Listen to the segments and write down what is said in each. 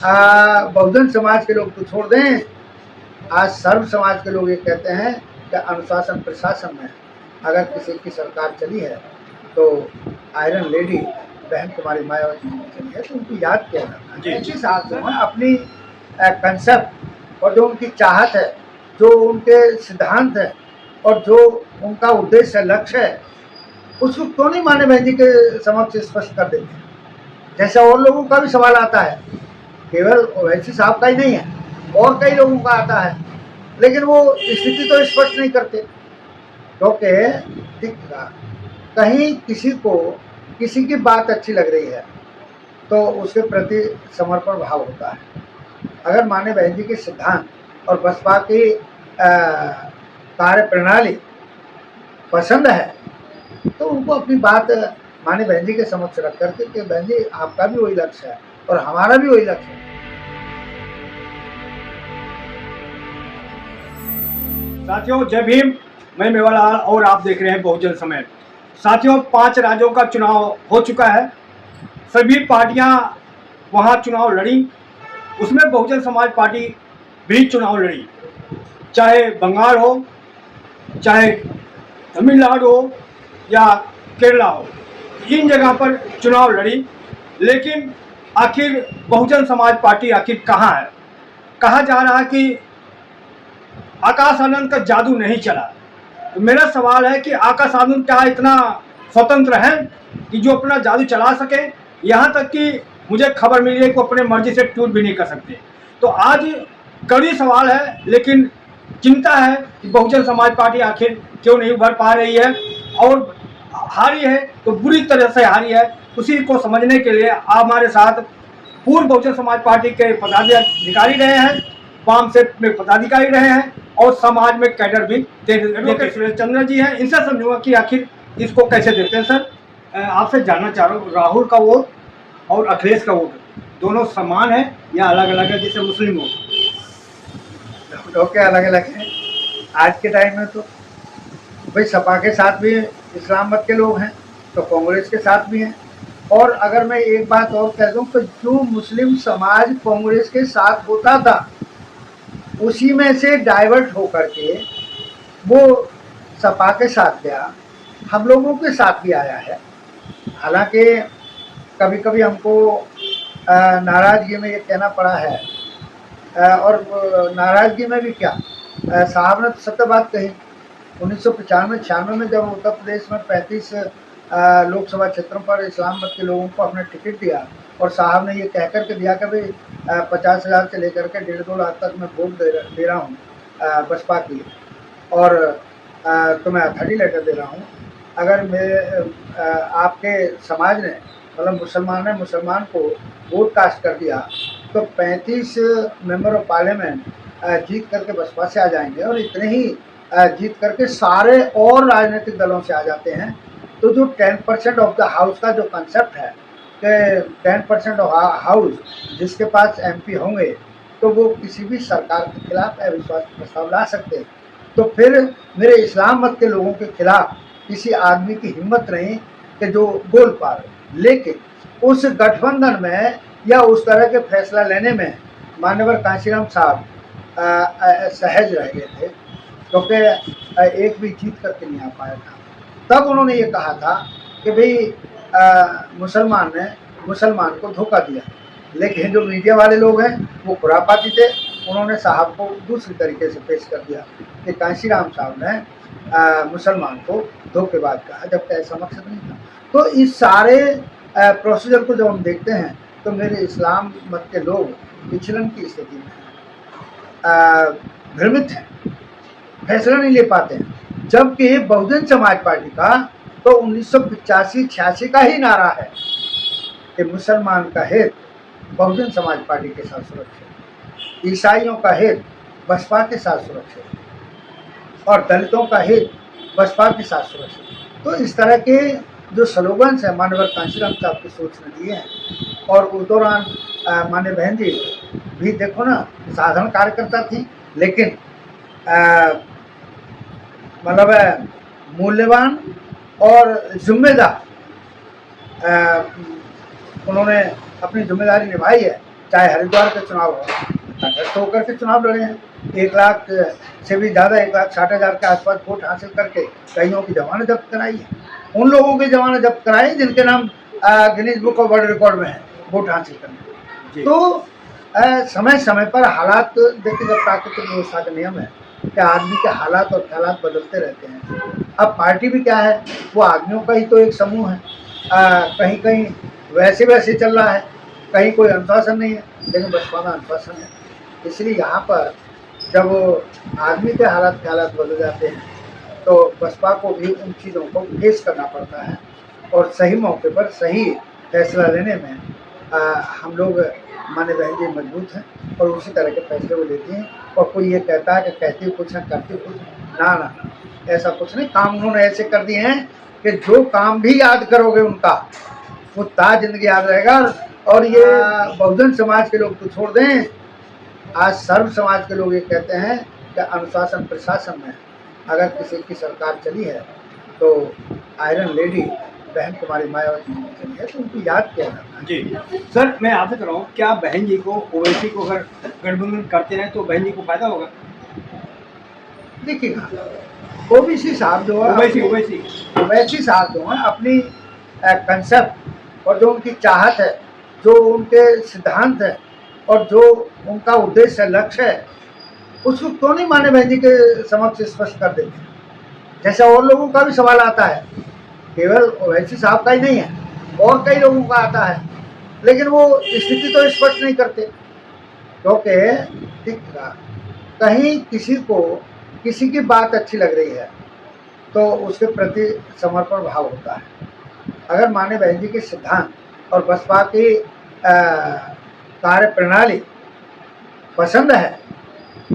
बहुजन समाज के लोग तो छोड़ दें, आज सर्व समाज के लोग ये कहते हैं कि अनुशासन प्रशासन में अगर किसी की सरकार चली है तो आयरन लेडी बहन कुमारी मायावती जी की चली है तो उनको याद किया जाता है। इसी हिसाब से मैं अपनी कंसेप्ट और जो उनकी चाहत है, जो उनके सिद्धांत है और जो उनका उद्देश्य है, लक्ष्य है, उसको क्यों नहीं माने बहन जी के समक्ष स्पष्ट कर देते हैं। जैसे और लोगों का भी सवाल आता है, केवल ओवैसी साहब का ही नहीं है, और कई लोगों का आता है, लेकिन वो स्थिति तो स्पष्ट नहीं करते क्योंकि कहीं किसी को किसी की बात अच्छी लग रही है तो उसके प्रति समर्पण भाव होता है। अगर माने बहन जी के सिद्धांत और बसपा की कार्य प्रणाली पसंद है तो उनको अपनी बात माने बहन जी के समक्ष रख करके कि बहन जी आपका भी वही लक्ष्य है और हमारा भी वही लक्ष्य है। साथियों जय भीम, मैं मेवालाल और आप देख रहे हैं बहुजन समय। साथियों 5 राज्यों का चुनाव हो चुका है, सभी पार्टियां वहां चुनाव लड़ी, उसमें बहुजन समाज पार्टी भी चुनाव लड़ी, चाहे बंगाल हो, चाहे तमिलनाडु हो या केरला हो, इन जगह पर चुनाव लड़ी। लेकिन आखिर बहुजन समाज पार्टी आखिर कहाँ है? कहा जा रहा है कि आकाश आनंद का जादू नहीं चला। तो मेरा सवाल है कि आकाश आनंद क्या इतना स्वतंत्र है कि जो अपना जादू चला सके? यहाँ तक कि मुझे खबर मिली है कि वो अपने मर्जी से ट्वीट भी नहीं कर सकते। तो आज कड़ी सवाल है, लेकिन चिंता है कि बहुजन समाज पार्टी आखिर क्यों नहीं उभर पा रही है और हारी है तो बुरी तरह से हारी है। उसी को समझने के लिए हमारे साथ पूर्व बहुजन समाज पार्टी के पदाधिकारी रहे हैं, वाम से में पदाधिकारी रहे हैं और समाज में कैडर भी सुरेश चंद्र जी हैं। इनसे समझूंगा कि आखिर इसको कैसे देखते हैं। सर आपसे जानना चाह रहा हूँ, राहुल का वोट और अखिलेश का वोट दोनों समान है या अलग अलग है? जैसे मुस्लिम वोट ओके अलग अलग है। आज के टाइम में तो भाई सपा के साथ भी इस्लाम मत के लोग हैं तो कांग्रेस के साथ भी हैं। और अगर मैं एक बात और कह दूं तो जो मुस्लिम समाज कांग्रेस के साथ होता था उसी में से डाइवर्ट होकर के वो सपा के साथ गया, हम लोगों के साथ भी आया है। हालांकि कभी कभी हमको नाराज़गी में ये कहना पड़ा है, और नाराज़गी में भी क्या, साहब ने तो सत्य बात कही। 1995-96 में जब उत्तर प्रदेश में 35 लोकसभा क्षेत्रों पर इस्लाम मत के लोगों को अपने टिकट दिया और साहब ने ये कह कर के दिया कि भाई 50,000 से लेकर के 1.5-2 लाख तक मैं वोट दे रहा हूँ बसपा की, और तो मैं अथॉरिटी लेटर दे रहा हूँ। अगर मैं आपके समाज ने मतलब मुसलमान को वोट कास्ट कर दिया तो 35 मेंबर ऑफ पार्लियामेंट जीत करके बसपा से आ जाएंगे और इतने ही जीत करके सारे और राजनीतिक दलों से आ जाते हैं। तो जो 10% ऑफ द हाउस का जो कंसेप्ट है कि 10% ऑफ हाउस जिसके पास एमपी होंगे तो वो किसी भी सरकार के खिलाफ अविश्वास प्रस्ताव ला सकते हैं। तो फिर मेरे इस्लाम मत के लोगों के खिलाफ किसी आदमी की हिम्मत नहीं कि जो बोल पा रहे। लेकिन उस गठबंधन में या उस तरह के फैसला लेने में मान्यवर कांशीराम साहब सहज रह गए थे क्योंकि एक भी जीत करके नहीं आ पाया था। तब उन्होंने ये कहा था कि भाई मुसलमान को धोखा दिया। लेकिन जो मीडिया वाले लोग हैं वो खुरापाती थे, उन्होंने साहब को दूसरी तरीके से पेश कर दिया कि कांशीराम साहब ने मुसलमान को धोखेबाज कहा, जबकि ऐसा मकसद नहीं था। तो इस सारे प्रोसीजर को जब हम देखते हैं तो मेरे इस्लाम मत के लोग विचलन की स्थिति में भ्रमित हैं, फैसला नहीं ले पाते हैं। जबकि बहुजन समाज पार्टी का तो 1985-86 का ही नारा है कि मुसलमान का हित बहुजन समाज पार्टी के साथ सुरक्षित, ईसाइयों का हित बसपा के साथ सुरक्षित और दलितों का हित बसपा के साथ सुरक्षित। तो इस तरह के जो स्लोगन्स हैं मानवर कांशीराम साहब की सोच ने दिए हैं। और उस दौरान मान्य बहन जी भी देखो ना, साधारण कार्यकर्ता थी लेकिन मतलब मूल्यवान और जिम्मेदार उन्होंने अपनी जिम्मेदारी निभाई है। चाहे हरिद्वार के चुनाव हो, तटस्थ होकर के चुनाव लड़े हैं। 1 लाख से भी ज़्यादा, 1,60,000 के आसपास वोट हासिल करके कईयों की जमानत जब्त कराई है। उन लोगों की जमानत जब्त कराई जिनके नाम Guinness book of world record में है वोट हासिल करने। तो समय समय पर हालात, देखिए जब प्राकृतिक व्यवस्था का नियम है कि आदमी के हालात और ख्यालात बदलते रहते हैं। अब पार्टी भी क्या है, वो आदमियों का ही तो एक समूह है। कहीं कहीं वैसे वैसे चल रहा है, कहीं कोई अनुशासन नहीं है, लेकिन बसपा में अनुशासन है। इसलिए यहाँ पर जब आदमी के हालात ख्यालात बदल जाते हैं तो बसपा को भी उन चीज़ों को फेस करना पड़ता है और सही मौके पर सही फैसला लेने में हम लोग माने बहन जी मजबूत हैं और उसी तरह के फैसले वो लेती हैं। और कोई ये कहता है कि कहती कुछ है करती कुछ, ना ना ना, ऐसा कुछ नहीं। काम उन्होंने ऐसे कर दिए हैं कि जो काम भी याद करोगे उनका वो ताज जिंदगी याद रहेगा। और ये बहुजन समाज के लोग तो छोड़ दें, आज सर्व समाज के लोग ये कहते हैं कि अनुशासन प्रशासन में अगर किसी की सरकार चली है तो आयरन लेडी बहन कुमारी मायावती जी चली है, तो उनको याद किया जाता है। जी सर, मैं आपसे कह रहा हूँ, क्या बहन जी को ओवैसी को अगर गठबंधन करते रहे तो बहन जी को फायदा होगा? देखिएगा, ओबीसी साहब जो है, ओवैसी साहब जो है अपनी कंसेप्ट और जो उनकी चाहत है, जो उनके सिद्धांत है और जो उनका उद्देश्य लक्ष्य है, उसको क्यों नहीं माने बहन जी के समक्ष स्पष्ट कर देते हैं। जैसे और लोगों का भी सवाल आता है, केवल ओवैसी साहब का ही नहीं है, और कई लोगों का आता है, लेकिन वो स्थिति तो स्पष्ट नहीं करते। क्योंकि कहीं किसी को किसी की बात अच्छी लग रही है तो उसके प्रति समर्पण भाव होता है। अगर माने बहन जी के सिद्धांत और बसपा की कार्य प्रणाली पसंद है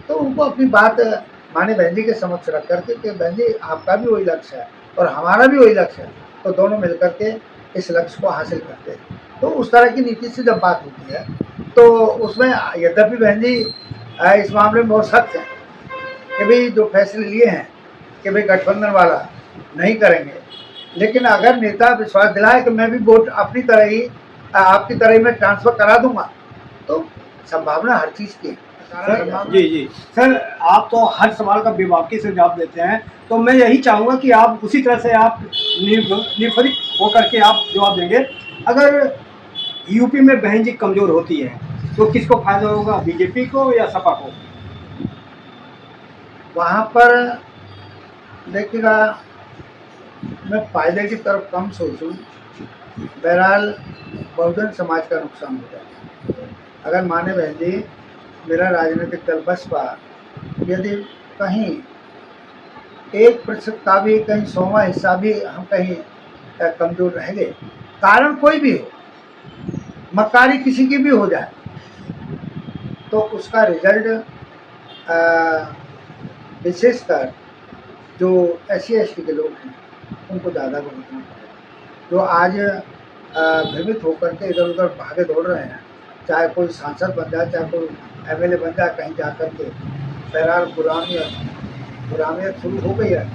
तो उनको अपनी बात माने बहन जी के समक्ष रख करके कि बहन जी आपका भी वही लक्ष्य है और हमारा भी वही लक्ष्य है, तो दोनों मिलकर के इस लक्ष्य को हासिल करते हैं। तो उस तरह की नीति से जब बात होती है तो उसमें यद्यपि बहन जी इस मामले में बहुत सख्त है कि भाई जो फैसले लिए हैं कि भाई गठबंधन वाला नहीं करेंगे, लेकिन अगर नेता विश्वास दिलाए कि मैं भी वोट अपनी तरह ही आपकी तरह ही मैं ट्रांसफ़र करा दूंगा, तो संभावना हर चीज़ की है। जी सर, आप तो हर सवाल का बेबाकी से जवाब देते हैं, तो मैं यही चाहूँगा कि आप उसी तरह से आप निर्भरित होकर के आप जवाब देंगे। अगर यूपी में बहन जी कमज़ोर होती है तो किसको फायदा होगा, बीजेपी को या सपा को? वहाँ पर देखिएगा, मैं फायदे की तरफ कम सोचूं, बहरहाल बहुजन समाज का नुकसान हो जाए। अगर माने बहन जी मेरा राजनीतिक दल बसपा यदि कहीं 1% का भी, कहीं 100वां हिस्सा भी हम कहीं कमज़ोर रह गए, कारण कोई भी हो, मक्कारी किसी की भी हो जाए, तो उसका रिजल्ट विशेषकर जो SC/ST के लोग हैं उनको ज़्यादा भुगतना पड़ेगा। जो आज भ्रमित होकर के इधर उधर भागे दौड़ रहे हैं, चाहे कोई सांसद बन जाए, चाहे कोई MLA बन जाए, कहीं जा कर के बहरहाल गुलामियत शुरू हो गई है।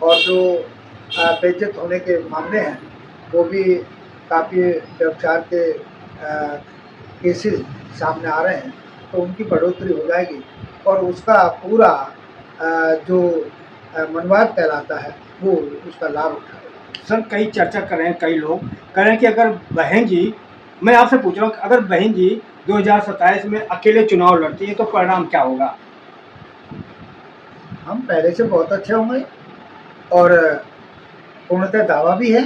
और जो बेइज्जत होने के मामले हैं वो भी काफ़ी व्यभिचार के केसेस सामने आ रहे हैं, तो उनकी बढ़ोतरी हो जाएगी और उसका पूरा जो मनवाद कहलाता है वो उसका लाभ उठाएगा। सर, कई चर्चा कर रहे हैं, कई लोग कह रहे हैं कि अगर बहन जी, मैं आपसे पूछ रहा हूँ, अगर बहन जी 2027 में अकेले चुनाव लड़ती है तो परिणाम क्या होगा? हम पहले से बहुत अच्छे होंगे और पूर्णतः दावा भी है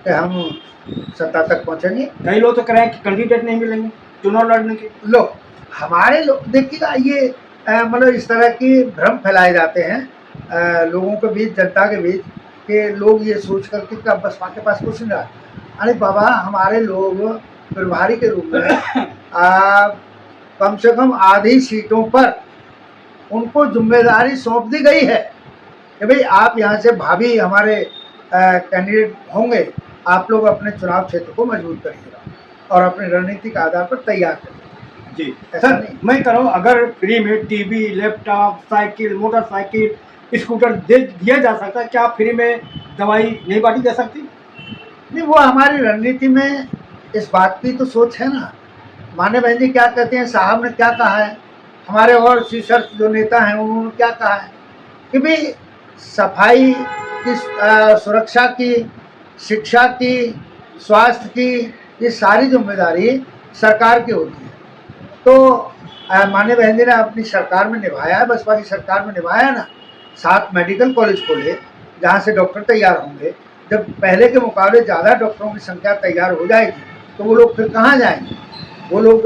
कि हम सत्ता तक पहुंचेंगे। कई लोग तो कह रहे हैं कि कैंडिडेट नहीं मिलेंगे चुनाव लड़ने के। लोग, हमारे लोग, देखिएगा, ये मतलब इस तरह की भ्रम फैलाए जाते हैं लोगों के बीच, जनता के बीच, कि लोग ये सोच करके कि अब बसपा के पास कुछ नहीं रहा। अरे बाबा, हमारे लोग प्रभारी के रूप में कम से कम आधी सीटों पर उनको जिम्मेदारी सौंप दी गई है कि भाई आप यहाँ से भाभी हमारे कैंडिडेट होंगे, आप लोग अपने चुनाव क्षेत्र को मजबूत करिएगा और अपनी रणनीति के आधार पर तैयार करिए। जी सर, मैं कह रहा हूँ, अगर फ्री में TV, laptop, cycle, motorcycle, scooter दिया जा सकता है, क्या फ्री में दवाई नहीं बांटी जा सकती? नहीं, वो हमारी रणनीति में इस बात की तो सोच है ना मान्य बहन जी क्या कहते हैं, साहब ने क्या कहा है, हमारे और शीर्ष जो नेता हैं उन्होंने क्या कहा है कि भाई सफाई की, सुरक्षा की, शिक्षा की, स्वास्थ्य की, ये सारी जिम्मेदारी सरकार की होती है। तो माननीय बहन जी ने अपनी सरकार में निभाया है, बसपा की सरकार में निभाया है ना। 7 मेडिकल कॉलेज खोले जहाँ से डॉक्टर तैयार होंगे। जब पहले के मुकाबले ज़्यादा डॉक्टरों की संख्या तैयार हो जाएगी तो वो लोग फिर कहाँ जाएंगे, वो लोग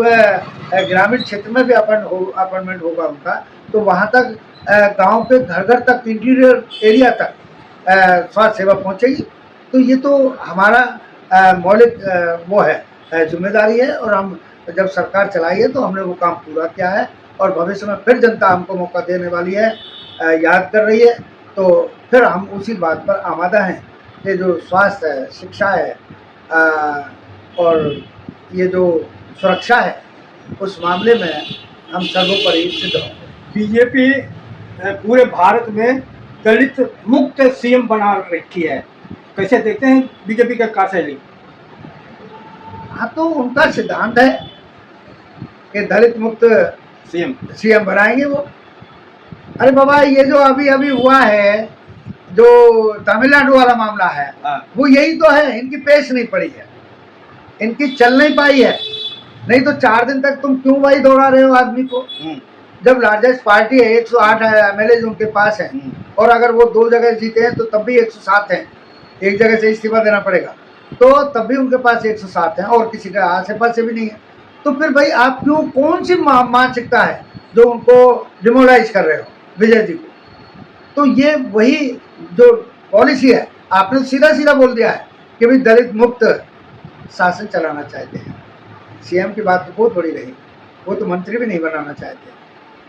ग्रामीण क्षेत्र में भी अपॉइंटमेंट होगा उनका, तो वहाँ तक गांव के घर घर तक, इंटीरियर एरिया तक स्वास्थ्य सेवा पहुँचेगी। तो ये तो हमारा मौलिक वो है, जिम्मेदारी है, और हम जब सरकार चलाई है तो हमने वो काम पूरा किया है, और भविष्य में फिर जनता हमको मौका देने वाली है, याद कर रही है, तो फिर हम उसी बात पर आमादा हैं कि जो स्वास्थ्य है, शिक्षा है, और ये जो सुरक्षा है, उस मामले में हम सर्वोपरि सिद्ध होंगे। बीजेपी पूरे भारत में दलित मुक्त सीएम बना रखी है, कैसे देखते हैं बीजेपी का कार्यशैली? हाँ, तो उनका सिद्धांत है कि दलित मुक्त सीएम बनाएंगे वो। अरे बाबा, ये जो अभी अभी हुआ है, जो तमिलनाडु वाला मामला है, वो यही तो है, इनकी पेश नहीं पड़ी है, इनकी चल नहीं पाई है। नहीं तो 4 दिन तक तुम क्यों भाई दौड़ा रहे हो आदमी को? जब लार्जेस्ट पार्टी है, 108 एमएलए उनके पास है, और अगर वो 2 जगह जीते हैं तो तब भी 107 हैं, एक जगह से इस्तीफा देना पड़ेगा तो तब भी उनके पास 107 हैं, और किसी का आसे पास से भी नहीं है। तो फिर भाई आप क्यों, कौन सी मानसिकता है जो उनको डिमोलाइज कर रहे हो विजय जी को? तो ये वही जो पॉलिसी है, आपने सीधा सीधा बोल दिया है कि भाई दलित मुक्त शासन चलाना चाहते हैं। सीएम की बात तो बहुत बड़ी रही, वो तो मंत्री भी नहीं बनाना चाहते,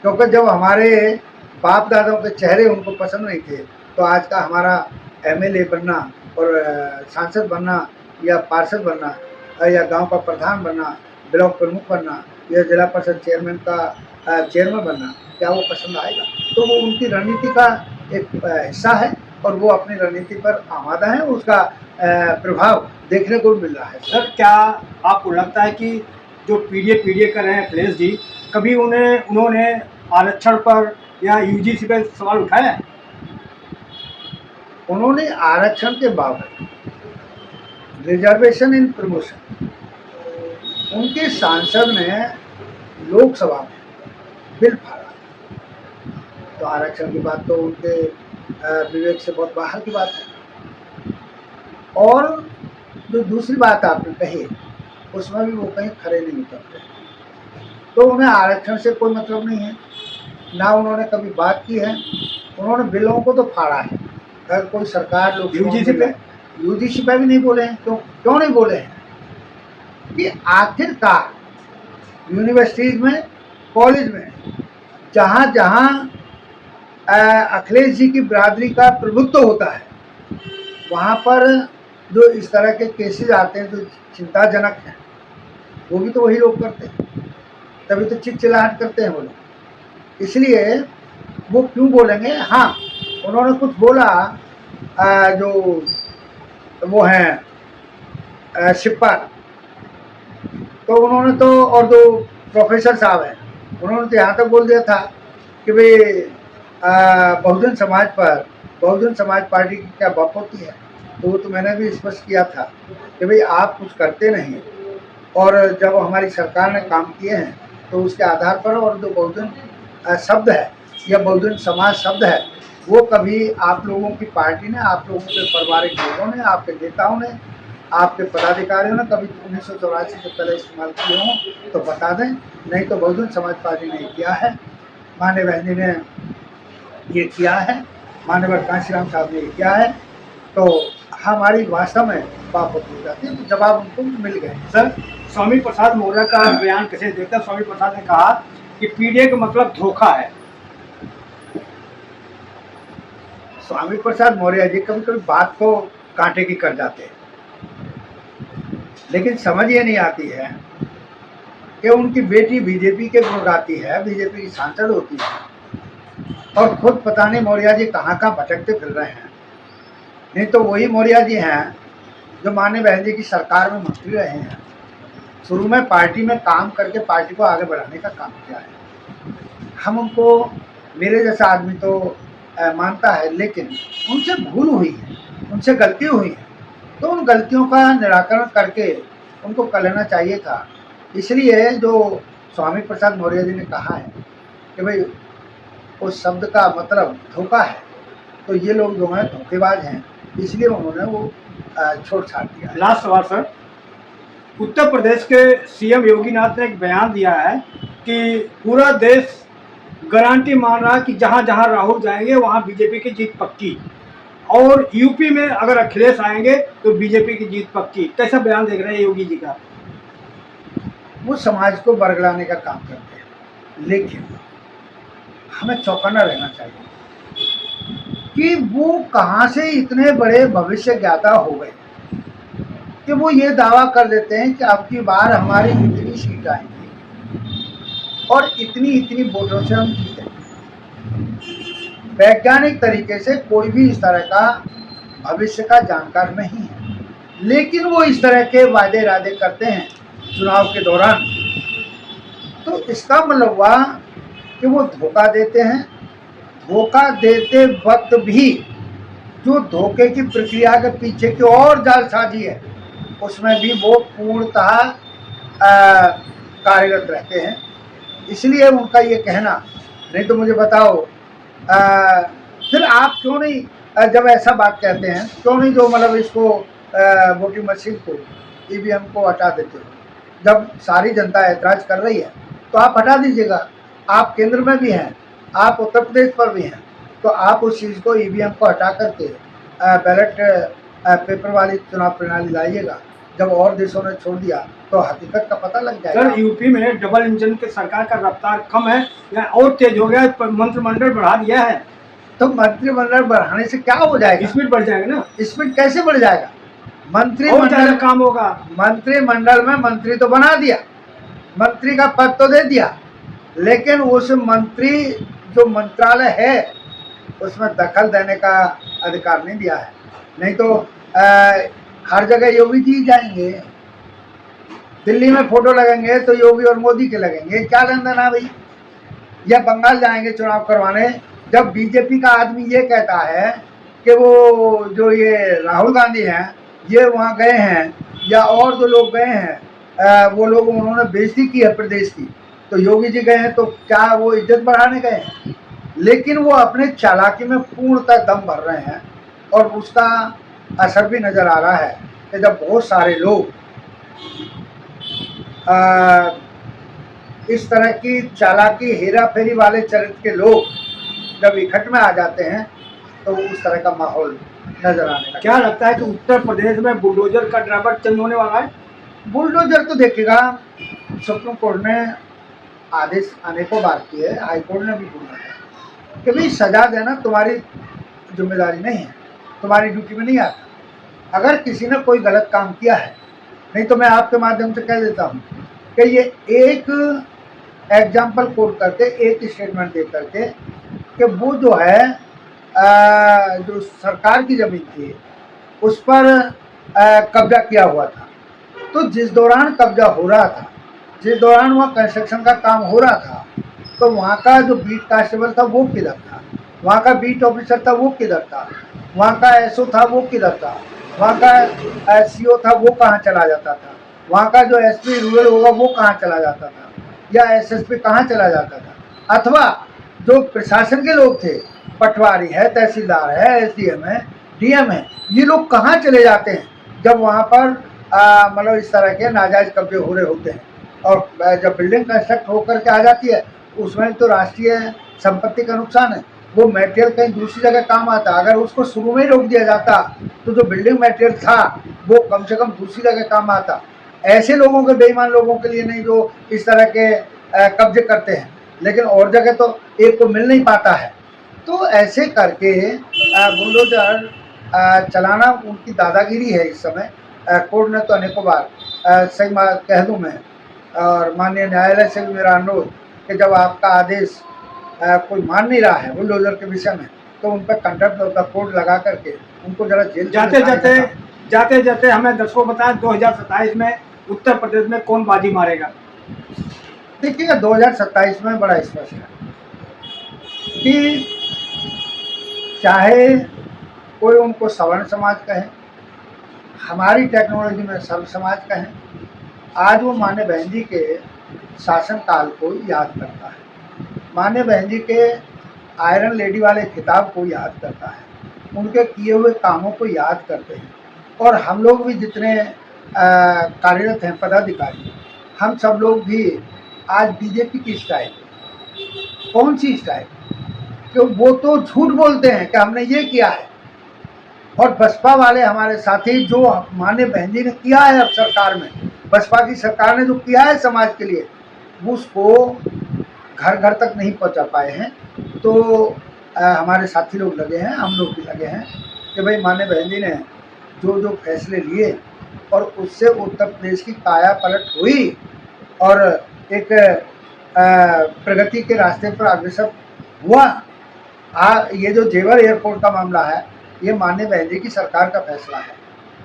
क्योंकि जब हमारे बाप दादाओं के चेहरे उनको पसंद नहीं थे, तो आज का हमारा एमएलए बनना और सांसद बनना या पार्षद बनना या गांव का प्रधान बनना, ब्लॉक प्रमुख बनना या जिला परिषद चेयरमैन का चेयरमैन बनना, क्या वो पसंद आएगा? तो वो उनकी रणनीति का एक हिस्सा है, और वो अपनी रणनीति पर आमादा है, उसका प्रभाव देखने को मिल रहा है। सर, क्या आपको लगता है कि जो पीडीए कर रहे हैं अखिलेश जी, कभी उन्होंने आरक्षण पर या यूजीसी पर सवाल उठाया है? उन्होंने आरक्षण के बाबत, रिजर्वेशन इन प्रमोशन, उनके सांसद ने लोकसभा में बिल फाड़ा, तो आरक्षण की बात तो उनके विवेक से बहुत बाहर की बात है। और जो दूसरी बात आपने कही, उसमें भी वो कहीं खरे नहीं उतरते, तो उन्हें आरक्षण से कोई मतलब नहीं है, ना उन्होंने कभी बात की है। उन्होंने बिलों को तो फाड़ा है, अगर कोई सरकार लोग यूजीसी पे भी नहीं बोले हैं। क्यों नहीं बोले हैं? कि आखिरकार यूनिवर्सिटीज में, कॉलेज में, जहाँ जहाँ अखिलेश जी की बिरादरी का प्रभुत्व होता है, वहाँ पर जो इस तरह के केसेस आते हैं जो चिंताजनक हैं, वो भी तो वही लोग करते हैं, तभी तो चिल्लाहट करते हैं वो लोग। इसलिए वो क्यों बोलेंगे? हाँ, उन्होंने कुछ बोला, जो वो हैं शिप्पा, तो उन्होंने तो, और जो प्रोफेसर साहब हैं, उन्होंने तो यहाँ तक बोल दिया था कि भाई बहुजन समाज पर, बहुजन समाज पार्टी की क्या बात होती है। तो वो तो मैंने भी स्पष्ट किया था कि भाई आप कुछ करते नहीं, और जब हमारी सरकार ने काम किए हैं तो उसके आधार पर, और जो बहुजन शब्द है या बहुजन समाज शब्द है, वो कभी आप लोगों की पार्टी ने, आप लोगों के पारिवारिक लोगों ने, आपके नेताओं ने, आपके पदाधिकारियों ने कभी 1984 से पहले इस्तेमाल किए हों तो बता दें, नहीं तो बहुजन समाज पार्टी ने किया है, माननीय बहन जी ने ये किया है, माननीय कांशीराम साहब ने ये किया है, तो हमारी भाषा में बात हो जाती है, तो जवाब उनको मिल गए। सर, स्वामी प्रसाद मौर्य का बयान कैसे देखते हैं? स्वामी प्रसाद ने कहा कि पीडीए का मतलब धोखा है। स्वामी प्रसाद मौर्य जी कभी कभी बात को कांटे की कर जाते हैं, लेकिन समझ ये नहीं आती है कि उनकी बेटी बीजेपी के गुण गाती है, बीजेपी की सांसद होती है, और खुद पता नहीं मौर्य जी कहाँ कहाँ भटकते फिर रहे हैं। नहीं तो वही मौर्य जी हैं जो माननीय बहन जी की सरकार में मंत्री रहे हैं, शुरू में पार्टी में काम करके पार्टी को आगे बढ़ाने का काम किया है। हम उनको, मेरे जैसा आदमी तो मानता है, लेकिन उनसे भूल हुई है, उनसे गलती हुई है, तो उन गलतियों का निराकरण करके उनको कर लेना चाहिए था। इसलिए जो स्वामी प्रसाद मौर्य जी ने कहा है कि भाई उस शब्द का मतलब धोखा है, तो ये लोग जो हैं धोखेबाज हैं, इसलिए उन्होंने वो छोड़ छाड़ दिया। लास्ट सवाल सर, उत्तर प्रदेश के सीएम योगीनाथ ने एक बयान दिया है कि पूरा देश गारंटी मान रहा है कि जहां जहां राहुल जाएंगे वहां बीजेपी की जीत पक्की, और यूपी में अगर अखिलेश आएंगे तो बीजेपी की जीत पक्की। कैसा बयान देख रहे हैं योगी जी का? वो समाज को बरगलाने का काम करते हैं, लेकिन हमें चौकन्ना रहना चाहिए कि वो कहाँ से इतने बड़े भविष्य ज्ञाता हो गए कि वो ये दावा कर देते हैं कि अब की बार हमारी इतनी सीट आएंगी और इतनी इतनी वोटों से हम जीतेंगे। वैज्ञानिक तरीके से कोई भी इस तरह का भविष्य का जानकार नहीं है, लेकिन वो इस तरह के वादे इरादे करते हैं चुनाव के दौरान। तो इसका मतलब हुआ कि वो धोखा देते हैं। धोखा देते वक्त भी जो धोखे की प्रक्रिया के पीछे की और जालसाजी है, उसमें भी वो पूर्णतः कार्यरत रहते हैं। इसलिए उनका ये कहना, नहीं तो मुझे बताओ फिर आप क्यों नहीं, जब ऐसा बात कहते हैं क्यों नहीं जो मतलब इसको वोटिंग मशीन को, ईवीएम को हटा देते हो? जब सारी जनता ऐतराज़ कर रही है तो आप हटा दीजिएगा। आप केंद्र में भी हैं, आप उत्तर प्रदेश पर भी हैं, तो आप उस चीज़ को, ईवीएम को हटा करके बैलेट पेपर वाली चुनाव प्रणाली लाइएगा। जब और देशों ने छोड़ दिया तो हकीकत का पता लग जाएगा। सर, यूपी में डबल इंजन के सरकार का रफ्तार कम है या और तेज हो गया है? मंत्रिमंडल बढ़ा दिया है, तो मंत्रिमंडल बढ़ाने से क्या हो जाएगा? स्पीड बढ़ जाएगा ना। स्पीड कैसे बढ़ जाएगा? और ज़्यादा काम होगा। मंत्रिमंडल में मंत्री तो बना दिया, मंत्री का पद तो दे दिया, लेकिन उस मंत्री जो मंत्रालय है उसमें दखल देने का अधिकार नहीं दिया है। नहीं तो हर जगह योगी जी जाएंगे, दिल्ली में फोटो लगेंगे तो योगी और मोदी के लगेंगे, क्या लेन देना भाई? या बंगाल जाएंगे चुनाव करवाने, जब बीजेपी का आदमी ये कहता है कि वो जो ये राहुल गांधी हैं ये वहाँ गए हैं, या और जो लोग गए हैं वो लोग, उन्होंने बेइज्जती की है प्रदेश की, तो योगी जी गए हैं, तो क्या वो इज्जत बढ़ाने गए हैं? लेकिन वो अपने चालाकी में पूर्णतः दम भर रहे हैं, और उसका असर भी नज़र आ रहा है कि जब बहुत सारे लोग इस तरह की चालाकी, हेरा फेरी वाले चरित्र के लोग जब इकट्ठ में आ जाते हैं तो उस तरह का माहौल नजर आने लगा। क्या लगता है कि उत्तर प्रदेश में बुलडोजर का ड्राइवर चेंज होने वाला है? बुलडोजर तो देखिएगा, सुप्रीम कोर्ट ने आदेश अनेकों बार किए, हाई कोर्ट ने भी बोला है कि भाई सजा देना तुम्हारी जिम्मेदारी नहीं है, तुम्हारी ड्यूटी में नहीं आता। अगर किसी ने कोई गलत काम किया है, नहीं तो मैं आपके माध्यम से कह देता हूँ कि ये एक एग्जाम्पल कोट करके, एक स्टेटमेंट दे करके कि वो जो है जो सरकार की ज़मीन थी उस पर कब्जा किया हुआ था, तो जिस दौरान कब्जा हो रहा था, जिस दौरान वहाँ कंस्ट्रक्शन का काम हो रहा था, तो वहाँ का जो बीट कांस्टेबल था वो किधर था, वहाँ का बीट ऑफिसर था वो किधर था, वहाँ का एसओ था वो किधर था, वहाँ का सीओ था वो कहाँ चला जाता था, वहाँ का जो एसपी रूरल होगा वो कहाँ चला जाता था, या एसएसपी कहाँ चला जाता था, अथवा जो प्रशासन के लोग थे, पटवारी है, तहसीलदार है, एसडीएम है, डीएम है, ये लोग कहाँ चले जाते हैं जब वहाँ पर मतलब इस तरह के नाजायज कब्जे हो रहे होते हैं। और जब बिल्डिंग कंस्ट्रक्ट होकर के आ जाती है उसमें तो राष्ट्रीय संपत्ति का नुकसान है, वो मटेरियल कहीं दूसरी जगह काम आता। अगर उसको शुरू में ही रोक दिया जाता तो जो बिल्डिंग मटेरियल था वो कम से कम दूसरी जगह काम आता। ऐसे लोगों के, बेईमान लोगों के लिए नहीं जो इस तरह के कब्जे करते हैं, लेकिन और जगह तो एक को मिल नहीं पाता है। तो ऐसे करके बुलडोजर चलाना उनकी दादागिरी है इस समय। कोर्ट ने तो अनेकों बार सही कह दूँ मैं, और माननीय न्यायालय से भी मेरा अनुरोध कि जब आपका आदेश कोई मान नहीं रहा है बुलडोजर के विषय में, तो उन पर कंटेम्प्ट ऑफ द कोर्ट लगा करके उनको जरा जेल जाते जाते हमें दर्शकों बताएं 2027 में उत्तर प्रदेश में कौन बाजी मारेगा? देखिए 2027 में बड़ा स्पष्ट है कि चाहे कोई उनको सवर्ण समाज कहे, हमारी टेक्नोलॉजी में सर्व समाज कहें, आज वो माने बहन जी के शासनकाल को याद करता है, माने बहन जी के आयरन लेडी वाले खिताब को याद करता है, उनके किए हुए कामों को याद करते हैं। और हम लोग भी जितने कार्यरत हैं पदाधिकारी, हम सब लोग भी आज बीजेपी की स्टाइल, कौन सी स्टाइल, कि वो तो झूठ बोलते हैं कि हमने ये किया है, और बसपा वाले हमारे साथी जो माननीय बहन जी ने किया है अब सरकार में, बसपा की सरकार ने जो किया है समाज के लिए, उसको घर घर तक नहीं पहुंचा पाए हैं। तो हमारे साथी लोग लगे हैं, हम लोग भी लगे हैं कि भाई माननीय बहन जी ने जो जो फैसले लिए और उससे उत्तर प्रदेश की काया पलट हुई और एक प्रगति के रास्ते पर अग्रसर हुआ। ये जो जेवर एयरपोर्ट का मामला है, ये माननीय बहन जी की सरकार का फैसला है।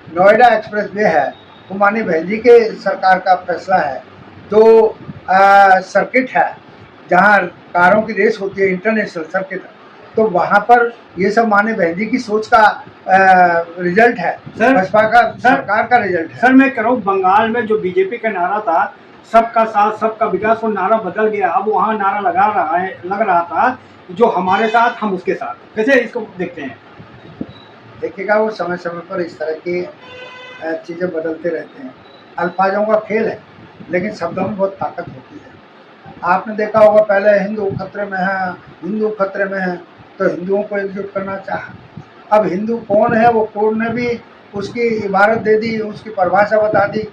नोएडा एक्सप्रेस वे है, वो माननीय बहन जी के सरकार का फैसला है। जो सर्किट है जहाँ कारों की रेस होती है, इंटरनेशनल सर्किट, तो वहाँ पर ये सब माननीय बहन जी की सोच का रिजल्ट है, बसपा का सरकार का रिजल्ट है। सर मैं कह रहा हूँ, बंगाल में जो बीजेपी का नारा था सबका साथ सबका विकास, वो नारा बदल गया। अब वहाँ नारा लग रहा था जो हमारे साथ हम उसके साथ। कैसे इसको देखते हैं? देखिएगा, वो समय समय पर इस तरह की चीज़ें बदलते रहते हैं। अल्फाजों का खेल है, लेकिन शब्दों में बहुत ताकत होती है। आपने देखा होगा पहले हिंदू खतरे में है, हिंदू खतरे में है, तो हिंदुओं को एकजुट करना चाहा। अब हिंदू कौन है, वो कोर्ट ने भी उसकी इबारत दे दी, उसकी परिभाषा बता दी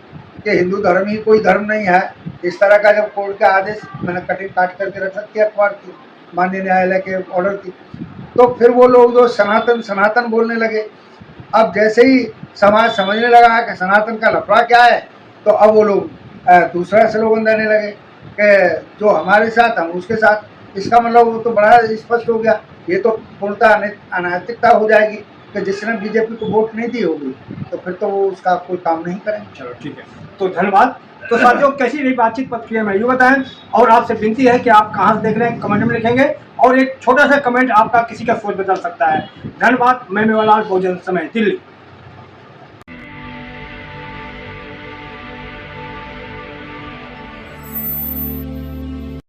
कि हिंदू धर्म ही कोई धर्म नहीं है। इस तरह का जब कोर्ट का आदेश मैंने कटिंग काट करके रख रखी अखबार की, माननीय न्यायालय के ऑर्डर की, तो फिर वो लोग जो सनातन सनातन बोलने लगे। अब जैसे ही समाज समझने लगा कि सनातन का लफड़ा क्या है, तो अब वो लोग दूसरा स्लोगन देने लगे कि जो हमारे साथ हम उसके साथ। इसका मतलब वो तो बड़ा स्पष्ट हो गया, ये तो पूर्णतः अनैतिकता हो जाएगी कि जिसने बीजेपी को वोट नहीं दी होगी तो फिर तो वो उसका कोई काम नहीं करेंगे। चलो ठीक है, तो धन्यवाद। तो साथियों, कैसी रही बातचीत प्रतिक्रिया में ये बताएं, और आपसे विनती है कि आप कहाँ से देख रहे हैं कमेंट में लिखेंगे, और एक छोटा सा कमेंट आपका किसी का सोच बदल सकता है। धन्यवाद। मैं मेवालाल, बहुजन समय, दिल्ली।